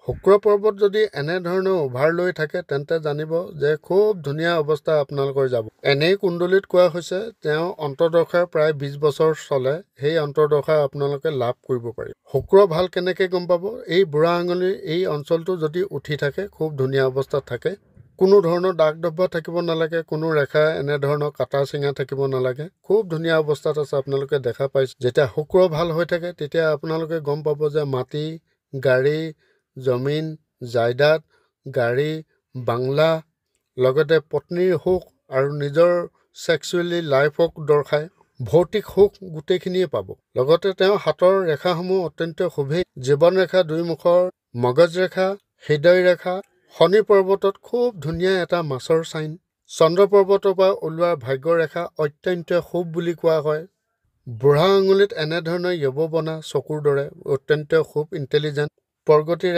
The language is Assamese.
শুক্ৰ পৰ্বত যদি এনেধৰণৰ অভাৰ লৈ থাকে তেন্তে জানিব যে খুব ধুনীয়া অৱস্থা আপোনালোকৰ যাব। এনেই কুণ্ডলীত কোৱা হৈছে তেওঁ অন্তৰ্দশা প্ৰায় 20 বছৰ চলে, সেই অন্তৰ্দশা আপোনালোকে লাভ কৰিব পাৰিব। শুক্ৰ ভাল কেনেকৈ গম পাব? এই বুঢ়া আঙুলিৰ এই অঞ্চলটো যদি উঠি থাকে, খুব ধুনীয়া অৱস্থাত থাকে, কোনো ধৰণৰ দাগ ধব্বা থাকিব নালাগে, কোনো ৰেখা এনেধৰণৰ কাটা চিঙা থাকিব নালাগে, খুব ধুনীয়া অৱস্থাত আছে আপোনালোকে দেখা পাইছে। যেতিয়া শুক্ৰ ভাল হৈ থাকে তেতিয়া আপোনালোকে গম পাব যে মাটি, গাড়ী, জমিন, জায়দাদ, গাড়ী, বাংলা, লগতে পত্নীৰ সুখ আৰু নিজৰ ছেক্সুৱেলি লাইফক দৰ্শায় ভৌতিক সুখ গোটেইখিনিয়ে পাব। লগতে তেওঁ হাতৰ ৰেখাসমূহ অত্যন্ত শুভেই। জীৱন ৰেখা, দুই মুখৰ, মগজ ৰেখা, হৃদয় ৰেখা, শনি পৰ্বতত খুব ধুনীয়া এটা মাছৰ চাইন, চন্দ্ৰ পৰ্বতৰ পৰা ওলোৱা ভাগ্য ৰেখা অত্যন্ত শুভ বুলি কোৱা হয়। বুঢ়া আঙুলিত এনেধৰণৰ য়ৱবনা চকুৰ দৰে অত্যন্ত খুব ইণ্টেলিজেণ্ট প্ৰগতি